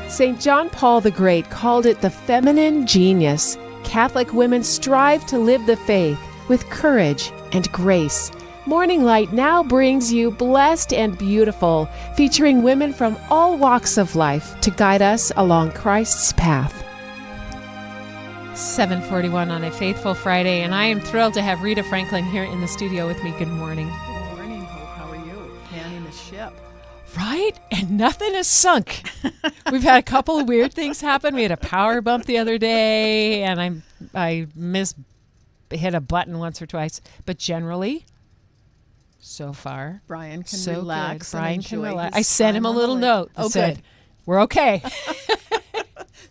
St. John Paul the Great called it the feminine genius. Catholic women strive to live the faith with courage and grace. Morning Light now brings you Blessed and Beautiful, featuring women from all walks of life to guide us along Christ's path. 7:41 on a faithful Friday, and I am thrilled to have Rita Franklin here in the studio with me. Good morning. Good morning, Hope. How are you? Manning the ship. Right? And nothing is sunk. We've had a couple of weird things happen. We had a power bump the other day, and I hit a button once or twice. But generally, so far, Brian can so relax. Good. Brian and can enjoy relax. his I sent him time a on the little lake. note that said, we're okay.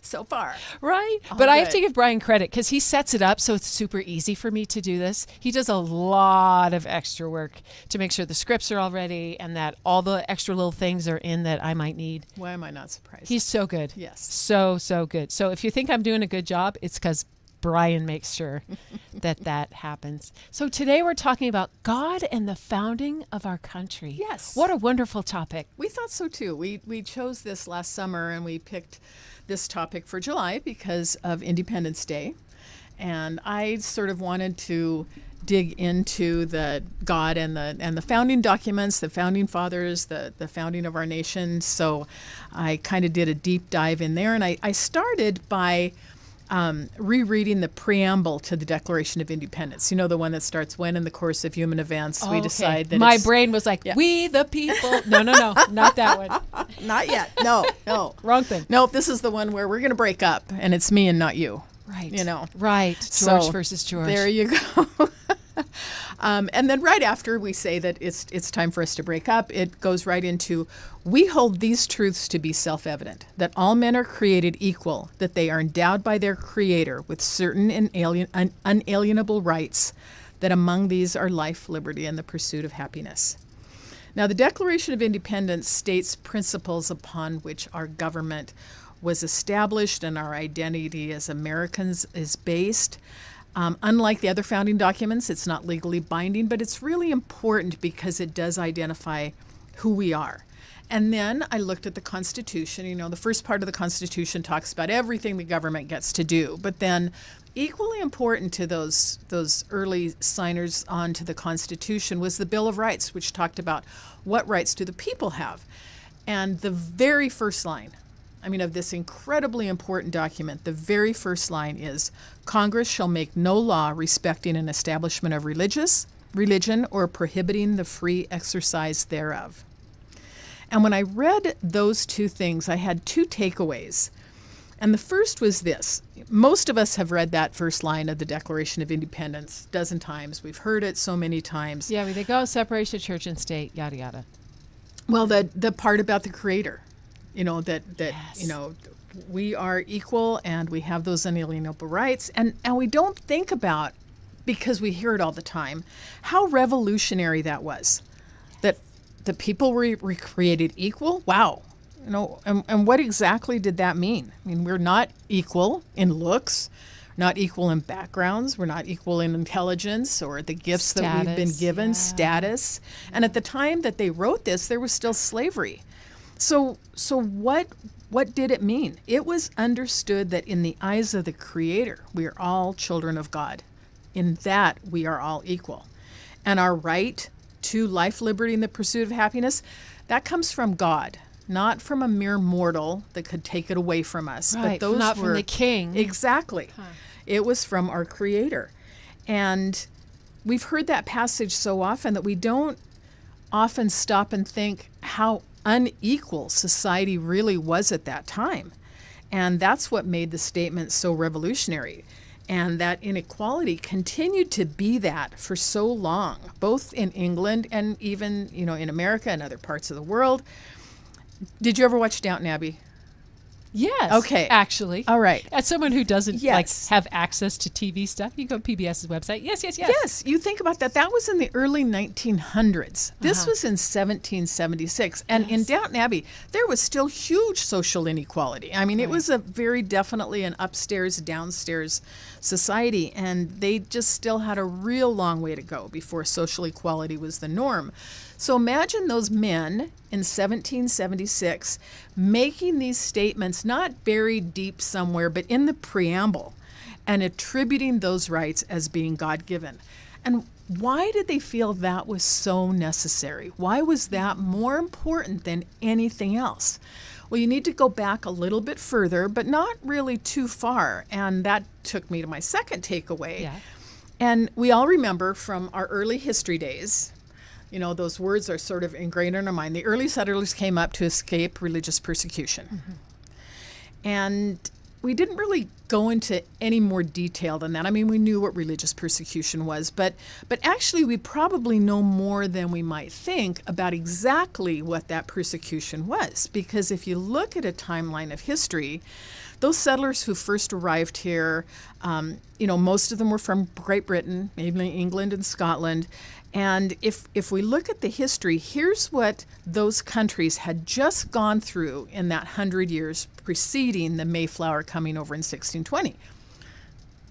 So far. Right? All but I have good. to give Brian credit because he sets it up so it's super easy for me to do this. He does a lot of extra work to make sure the scripts are all ready and that all the extra little things are in that I might need. Why am I not surprised? He's so good. Yes. So good. So if you think I'm doing a good job, it's because Brian makes sure that happens. So today we're talking about God and the founding of our country. Yes. What a wonderful topic. We thought so too. We chose this last summer and we picked this topic for July because of Independence Day. And I sort of wanted to dig into the God and the founding documents, the founding fathers, the founding of our nation. So I kind of did a deep dive in there. And I started by rereading the preamble to the Declaration of Independence. You know, the one that starts, when in the course of human events we decide that my brain was like, Yeah. we the people. No, not that one. Not yet. No. Wrong thing. Nope, this is the one where we're going to break up, and it's me and not you. Right. You know. Right. So, George versus George. There you go. And then right after we say that it's time for us to break up, it goes right into, we hold these truths to be self-evident, that all men are created equal, that they are endowed by their Creator with certain unalienable rights, that among these are life, liberty, and the pursuit of happiness. Now, the Declaration of Independence states principles upon which our government was established and our identity as Americans is based. Unlike the other founding documents, it's not legally binding, but it's really important because it does identify who we are. And then I looked at the Constitution. You know, the first part of the Constitution talks about everything the government gets to do, but then equally important to those early signers onto the Constitution was the Bill of Rights, which talked about what rights do the people have. And the very first line, of this incredibly important document, the very first line is, Congress shall make no law respecting an establishment of religion or prohibiting the free exercise thereof. And when I read those two things, I had two takeaways. And the first was this. Most of us have read that first line of the Declaration of Independence a dozen times. We've heard it so many times. Yeah, they go separation of church and state, yada, yada. Well, the part about the Creator, that Yes. we are equal and we have those unalienable rights. And we don't think about, because we hear it all the time, how revolutionary that was. That the people were created equal? Wow. And what exactly did that mean? We're not equal in looks, not equal in backgrounds, we're not equal in intelligence or the gifts that we've been given, status. And at the time that they wrote this, there was still slavery. So what did it mean? It was understood that in the eyes of the Creator, we are all children of God. In that, we are all equal. And our right to life, liberty, and the pursuit of happiness, that comes from God, not from a mere mortal that could take it away from us. Right, but those not were from the king. Exactly. Huh. It was from our Creator. And we've heard that passage so often that we don't often stop and think how unequal society really was at that time. And that's what made the statement so revolutionary. And that inequality continued to be that for so long, both in England and even, in America and other parts of the world. Did you ever watch Downton Abbey? Yes. Okay. Actually. All right. As someone who doesn't Yes. have access to TV stuff, you go to PBS's website. Yes. Yes, you think about that. That was in the early 1900s. This was in 1776. And in Downton Abbey, there was still huge social inequality. It was a very definitely an upstairs, downstairs society. And they just still had a real long way to go before social equality was the norm. So imagine those men in 1776 making these statements, not buried deep somewhere, but in the preamble, and attributing those rights as being God-given. And why did they feel that was so necessary? Why was that more important than anything else? Well, you need to go back a little bit further, but not really too far. And that took me to my second takeaway. Yeah. And we all remember from our early history days, those words are sort of ingrained in our mind. The early settlers came up to escape religious persecution. Mm-hmm. And we didn't really go into any more detail than that. I mean, we knew what religious persecution was, but actually we probably know more than we might think about exactly what that persecution was. Because if you look at a timeline of history, those settlers who first arrived here, most of them were from Great Britain, maybe England and Scotland. And if we look at the history, here's what those countries had just gone through in that 100 years preceding the Mayflower coming over in 1620.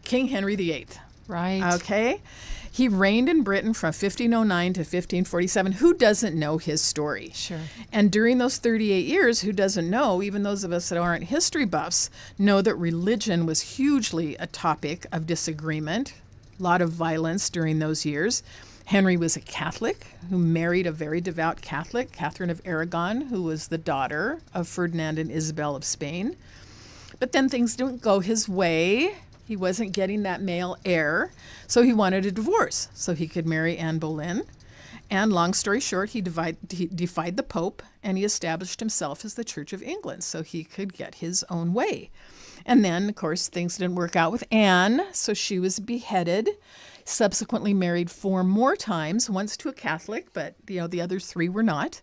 King Henry VIII. Right. Okay? He reigned in Britain from 1509 to 1547. Who doesn't know his story? Sure. And during those 38 years, who doesn't know, even those of us that aren't history buffs, know that religion was hugely a topic of disagreement, a lot of violence during those years. Henry was a Catholic who married a very devout Catholic, Catherine of Aragon, who was the daughter of Ferdinand and Isabel of Spain. But then things didn't go his way. He wasn't getting that male heir, so he wanted a divorce so he could marry Anne Boleyn. And long story short, he defied the Pope, and he established himself as the Church of England so he could get his own way. And then, of course, things didn't work out with Anne, so she was beheaded. Subsequently married 4 more times, once to a Catholic, but the other 3 were not.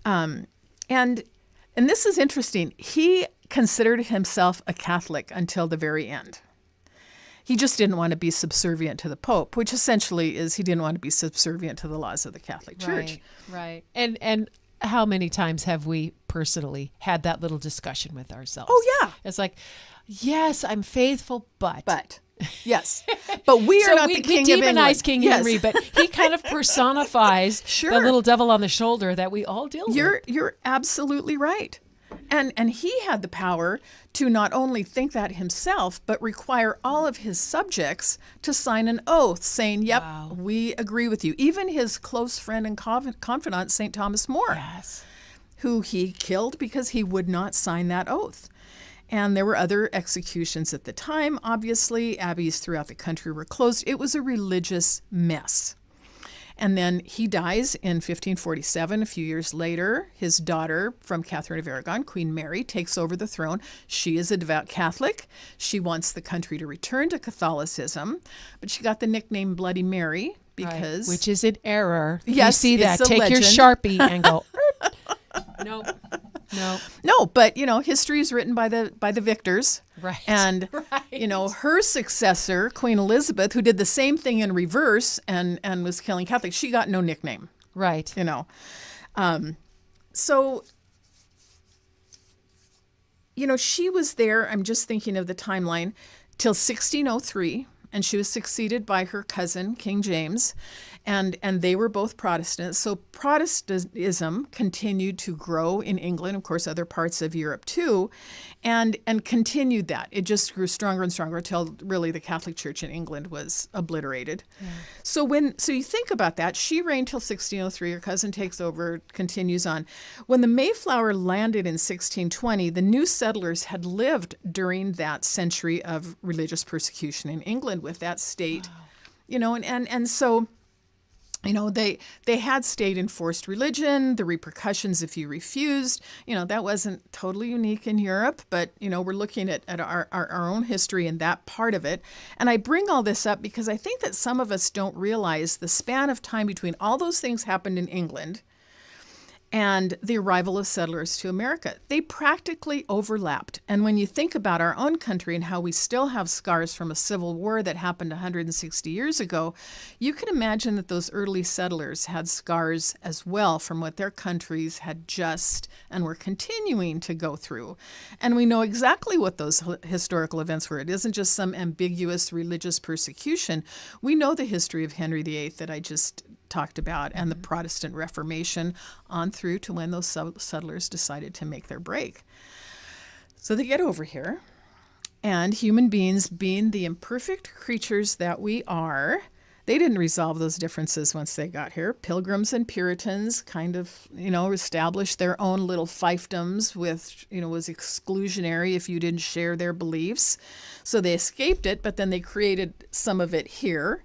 And this is interesting. He considered himself a Catholic until the very end. He just didn't want to be subservient to the Pope, which essentially is he didn't want to be subservient to the laws of the Catholic Church. Right. And how many times have we personally had that little discussion with ourselves? Oh, yeah. It's like, yes, I'm faithful, but. Yes. But we are not the King of England. We demonize King Yes. Henry, but he kind of personifies Sure. the little devil on the shoulder that we all deal with. You're absolutely right. And he had the power to not only think that himself, but require all of his subjects to sign an oath saying, yep, Wow. we agree with you. Even his close friend and confidant, St. Thomas More, Yes. who he killed because he would not sign that oath. And there were other executions at the time. Obviously, abbeys throughout the country were closed. It was a religious mess. And then he dies in 1547. A few years later, his daughter from Catherine of Aragon, Queen Mary, takes over the throne. She is a devout Catholic. She wants the country to return to Catholicism, but she got the nickname Bloody Mary because... Which is an error. Yes, you see that. it's a Take your legend. Sharpie and go, nope. No, but history is written by the victors. Right. And Right. her successor, Queen Elizabeth, who did the same thing in reverse and was killing Catholics, she got no nickname. Right. So she was there. I'm just thinking of the timeline till 1603, and she was succeeded by her cousin, King James. And they were both Protestants. So Protestantism continued to grow in England, of course, other parts of Europe too, and continued that. It just grew stronger and stronger until really the Catholic Church in England was obliterated. Yeah. So you think about that, she reigned till 1603, her cousin takes over, continues on. When the Mayflower landed in 1620, the new settlers had lived during that century of religious persecution in England with that state, and so... they had state-enforced religion, the repercussions if you refused. That wasn't totally unique in Europe, but, we're looking at our own history and that part of it. And I bring all this up because I think that some of us don't realize the span of time between all those things happened in England and the arrival of settlers to America. They practically overlapped. And when you think about our own country and how we still have scars from a civil war that happened 160 years ago, you can imagine that those early settlers had scars as well from what their countries had just and were continuing to go through. And we know exactly what those historical events were. It isn't just some ambiguous religious persecution. We know the history of Henry VIII that I just talked about, and the Protestant Reformation on through to when those settlers decided to make their break. So they get over here, and human beings, being the imperfect creatures that we are, they didn't resolve those differences once they got here. Pilgrims and Puritans kind of, established their own little fiefdoms with, was exclusionary if you didn't share their beliefs. So they escaped it, but then they created some of it here.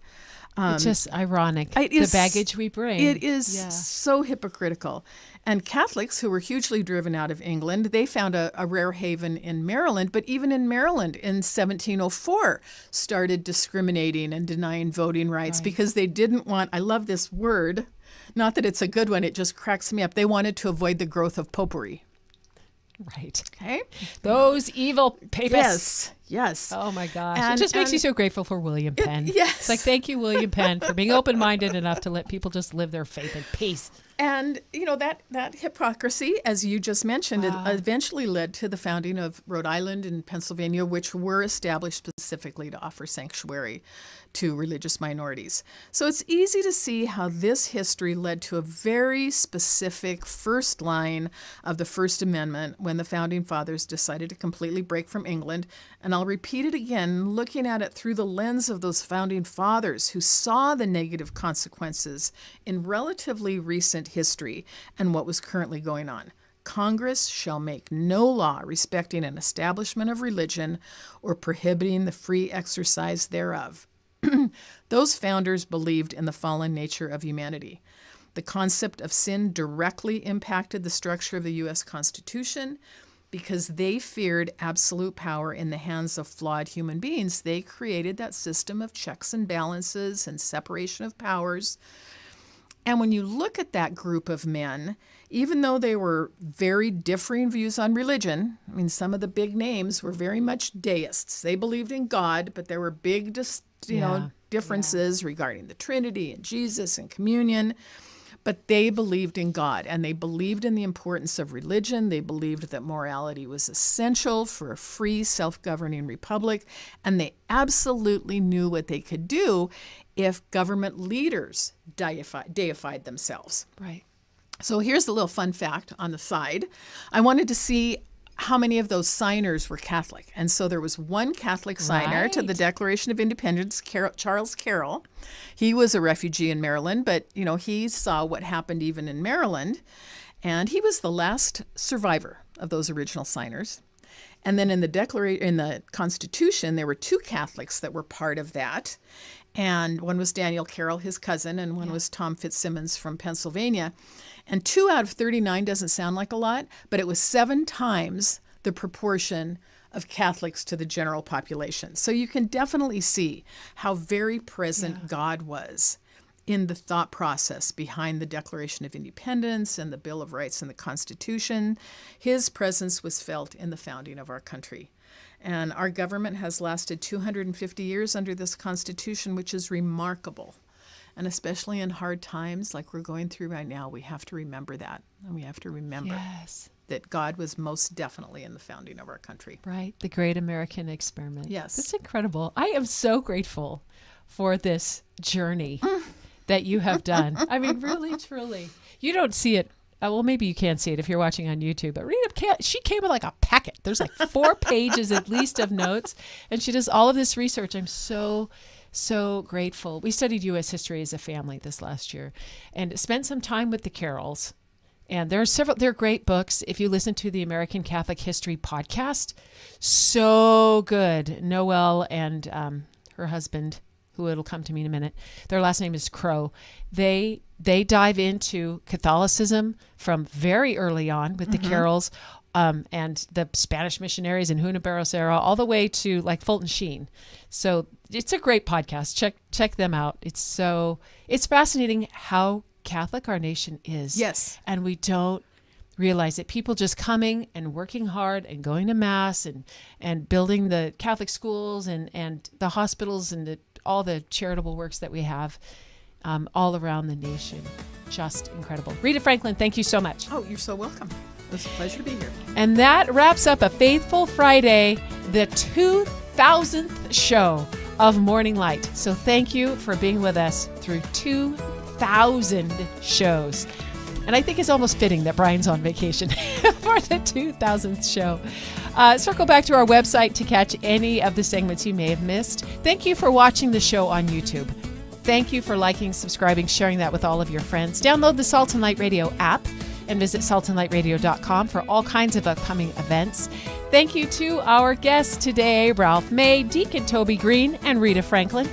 It's just ironic, the baggage we bring. It is so hypocritical. And Catholics, who were hugely driven out of England, they found a rare haven in Maryland. But even in Maryland in 1704, started discriminating and denying voting rights because they didn't want, I love this word, not that it's a good one, it just cracks me up. They wanted to avoid the growth of popery. Right. Okay. Those evil papists. Yes. Oh my gosh. It just makes you so grateful for William Penn. Yes. It's like, thank you, William Penn, for being open-minded enough to let people just live their faith in peace. And, that hypocrisy, as you just mentioned, it eventually led to the founding of Rhode Island and Pennsylvania, which were established specifically to offer sanctuary to religious minorities. So it's easy to see how this history led to a very specific first line of the First Amendment when the Founding Fathers decided to completely break from England. And I'll repeat it again, looking at it through the lens of those Founding Fathers who saw the negative consequences in relatively recent history and what was currently going on. Congress shall make no law respecting an establishment of religion or prohibiting the free exercise thereof. Those founders believed in the fallen nature of humanity. The concept of sin directly impacted the structure of the U.S. Constitution because they feared absolute power in the hands of flawed human beings. They created that system of checks and balances and separation of powers. And when you look at that group of men, even though they were very differing views on religion, some of the big names were very much deists. They believed in God, but there were big differences regarding the Trinity and Jesus and communion. But they believed in God, and they believed in the importance of religion. They believed that morality was essential for a free, self-governing republic, and they absolutely knew what they could do if government leaders deified themselves. Right. So here's a little fun fact on the side. I wanted to see how many of those signers were Catholic. And so there was one Catholic signer to the Declaration of Independence, Charles Carroll. He was a refugee in Maryland, but he saw what happened even in Maryland. And he was the last survivor of those original signers. And then in the Constitution, there were two Catholics that were part of that. And one was Daniel Carroll, his cousin, and one was Tom Fitzsimmons from Pennsylvania. And 2 out of 39 doesn't sound like a lot, but it was 7 times the proportion of Catholics to the general population. So you can definitely see how very present God was in the thought process behind the Declaration of Independence and the Bill of Rights and the Constitution. His presence was felt in the founding of our country. And our government has lasted 250 years under this Constitution, which is remarkable. And especially in hard times like we're going through right now, we have to remember that. And we have to remember that God was most definitely in the founding of our country. Right. The great American experiment. Yes. That's incredible. I am so grateful for this journey that you have done. Really, truly. You don't see it. Well, maybe you can't see it if you're watching on YouTube, but Rita, she came with like a packet. There's like 4 pages at least of notes, and she does all of this research. I'm so grateful. We studied U.S. history as a family this last year and spent some time with the Carrolls. And they're great books. If you listen to the American Catholic History podcast, so good. Noelle and her husband, who it'll come to me in a minute, their last name is Crow. They dive into Catholicism from very early on with the Carrolls and the Spanish missionaries in Hunabaros era, all the way to like Fulton Sheen. So it's a great podcast. Check them out. It's fascinating how Catholic our nation is. Yes. And we don't realize that people just coming and working hard and going to Mass and building the Catholic schools and the hospitals and all the charitable works that we have all around the nation. Just incredible. Rita Franklin, thank you so much. Oh, you're so welcome. It was a pleasure to be here. And that wraps up a Faithful Friday, the 2000th show of Morning Light. So thank you for being with us through 2000 2,000 shows. And I think it's almost fitting that Brian's on vacation for the 2,000th show. Circle back to our website to catch any of the segments you may have missed. Thank you for watching the show on YouTube. Thank you for liking, subscribing, sharing that with all of your friends. Download the Salt and Light Radio app and visit saltandlightradio.com for all kinds of upcoming events. Thank you to our guests today, Ralph May, Deacon Toby Green, and Rita Franklin.